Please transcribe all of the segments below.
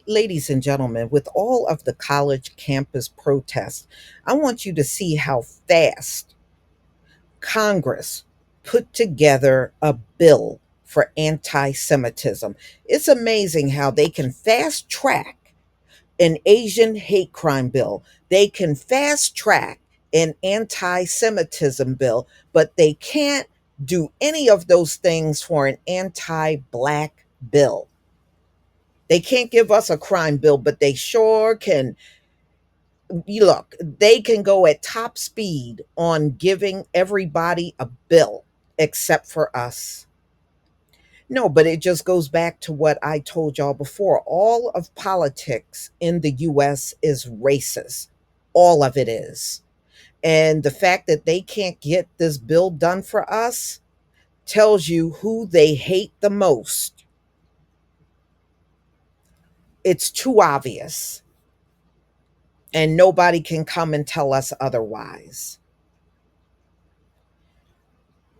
Ladies and gentlemen, with all of the college campus protests, I want you to see how fast Congress put together a bill for anti Semitism. It's amazing how they can fast track an Asian hate crime bill, they can fast track an anti Semitism bill, but they can't do any of those things for an anti Black bill. They can't give us a crime bill, but they sure can. You look, they can go at top speed on giving everybody a bill except for us. No, but it just goes back to what I told y'all before. All of politics in the US is racist. All of it is. And the fact that they can't get this bill done for us tells you who they hate the most. It's too obvious. And nobody can come and tell us otherwise.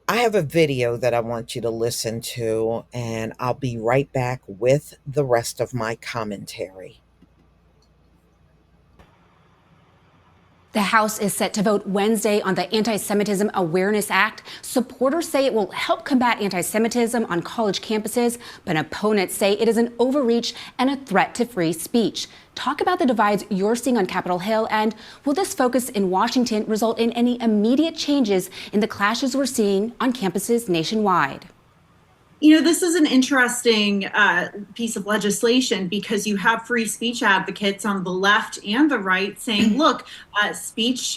I have a video that I want you to listen to, and I'll be right back with the rest of my commentary. The House is set to vote Wednesday on the Anti-Semitism Awareness Act. Supporters say it will help combat anti-Semitism on college campuses, but opponents say it is an overreach and a threat to free speech. Talk about the divides you're seeing on Capitol Hill, and will this focus in Washington result in any immediate changes in the clashes we're seeing on campuses nationwide? This is an interesting piece of legislation because you have free speech advocates on the left and the right saying, look,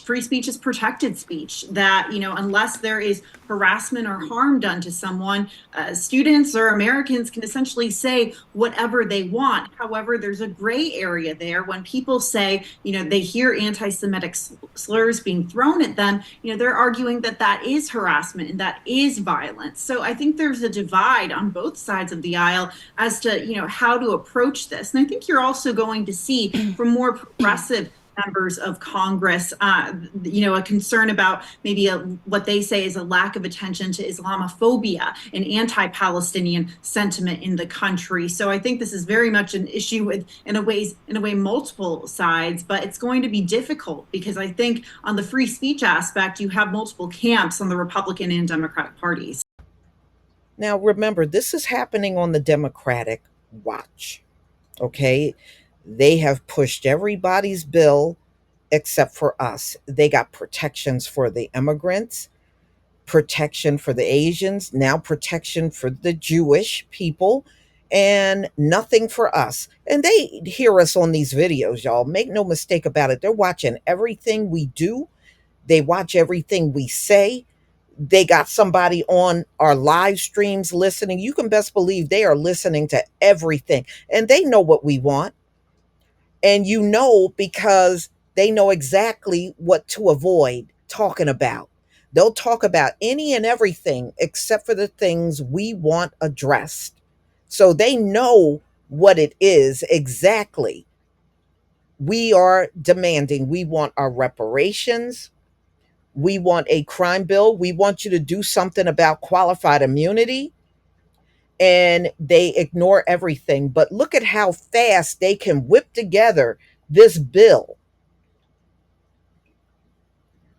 free speech is protected speech, that, unless there is harassment or harm done to someone, students or Americans can essentially say whatever they want. However, there's a gray area there when people say, they hear anti-Semitic slurs being thrown at them, they're arguing that that is harassment and that is violence. So I think there's a divide on both sides of the aisle as to how to approach this. And I think you're also going to see from more progressive members of Congress, a concern about maybe what they say is a lack of attention to Islamophobia and anti-Palestinian sentiment in the country. So I think this is very much an issue with, in a way, multiple sides, but it's going to be difficult because I think on the free speech aspect, you have multiple camps on the Republican and Democratic parties. Now, remember, this is happening on the Democratic watch, okay? They have pushed everybody's bill except for us. They got protections for the immigrants, protection for the Asians, now protection for the Jewish people, and nothing for us. And they hear us on these videos, y'all. Make no mistake about it. They're watching everything we do, they watch everything we say. They got somebody on our live streams listening. You can best believe they are listening to everything, and they know what we want. And because they know exactly what to avoid talking about. They'll talk about any and everything except for the things we want addressed. So they know what it is exactly we are demanding. We want our reparations. We want a crime bill. We want you to do something about qualified immunity. And they ignore everything. But look at how fast they can whip together this bill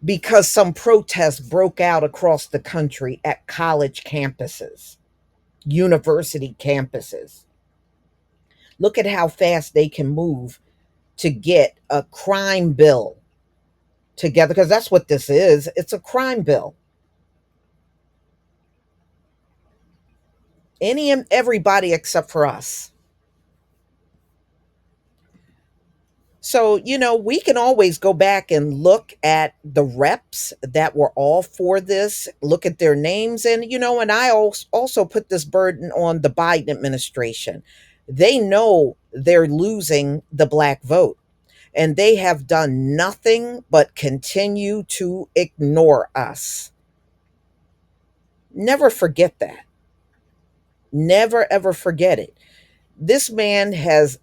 because some protests broke out across the country at college campuses, university campuses. Look at how fast they can move to get a crime bill together, because that's what this is. It's a crime bill. Any and everybody except for us. So, we can always go back and look at the reps that were all for this, look at their names. And I also put this burden on the Biden administration. They know they're losing the Black vote, and they have done nothing but continue to ignore us. Never forget that. Never, ever forget it. This man has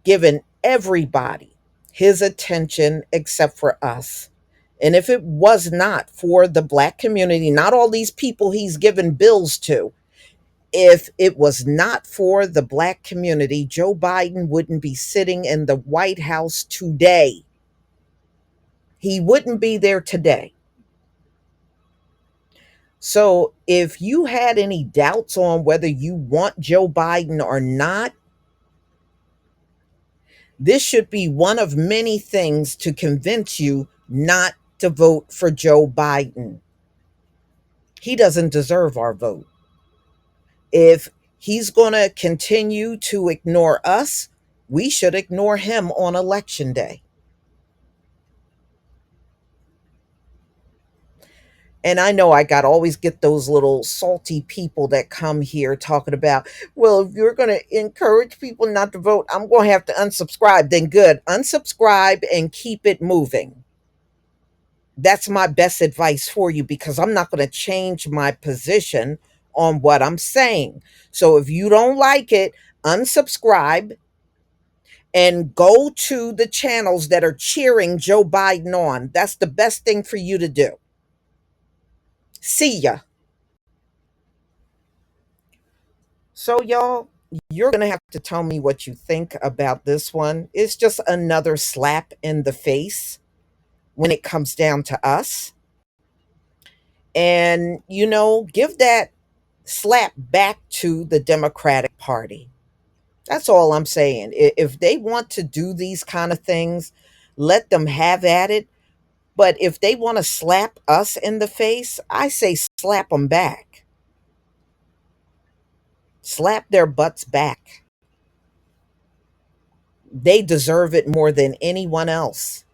given everybody his attention except for us. And if it was not for the Black community, not all these people he's given bills to, If it was not for the Black community, Joe Biden wouldn't be sitting in the White House today. He wouldn't be there today. So if you had any doubts on whether you want Joe Biden or not, this should be one of many things to convince you not to vote for Joe Biden. He doesn't deserve our vote. If he's going to continue to ignore us, we should ignore him on election day. And I know I got always get those little salty people that come here talking about, well, if you're going to encourage people not to vote, I'm going to have to unsubscribe. Then good, unsubscribe and keep it moving. That's my best advice for you, because I'm not going to change my position on what I'm saying. So if you don't like it, unsubscribe and go to the channels that are cheering Joe Biden on. That's the best thing for you to do. See ya. So, y'all, you're going to have to tell me what you think about this one. It's just another slap in the face when it comes down to us. And, give that slap back to the Democratic Party. That's all I'm saying. If they want to do these kind of things, let them have at it. But if they want to slap us in the face, I say slap them back. Slap their butts back. They deserve it more than anyone else.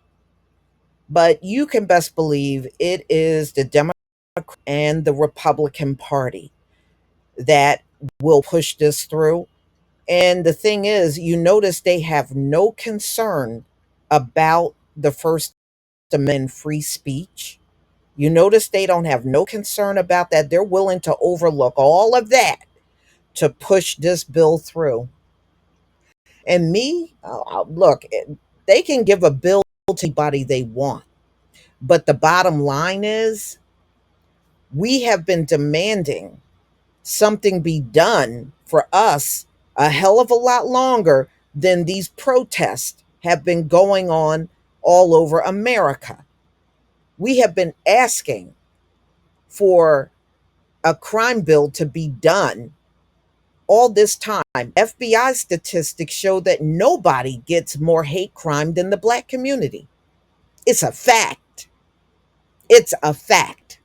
But you can best believe it is the Democrat and the Republican Party that will push this through. And the thing is, you notice they have no concern about the First Amendment free speech. You notice they don't have no concern about that. They're willing to overlook all of that to push this bill through. And me, look, they can give a bill to anybody they want. But the bottom line is, we have been demanding something be done for us a hell of a lot longer than these protests have been going on all over America. We have been asking for a crime bill to be done all this time. FBI statistics show that nobody gets more hate crime than the Black community. It's a fact. It's a fact.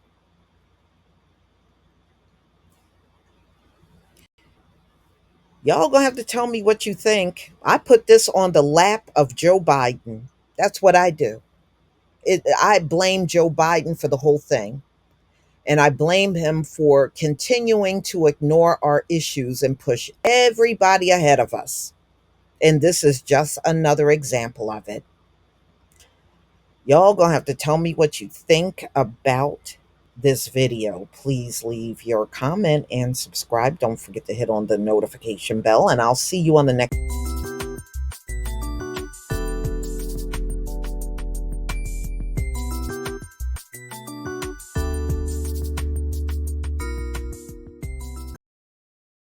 Y'all gonna have to tell me what you think. I put this on the lap of Joe Biden. That's what I do. I blame Joe Biden for the whole thing. And I blame him for continuing to ignore our issues and push everybody ahead of us. And this is just another example of it. Y'all gonna have to tell me what you think about this video. Please leave your comment and subscribe. Don't forget to hit on the notification bell, and I'll see you on the next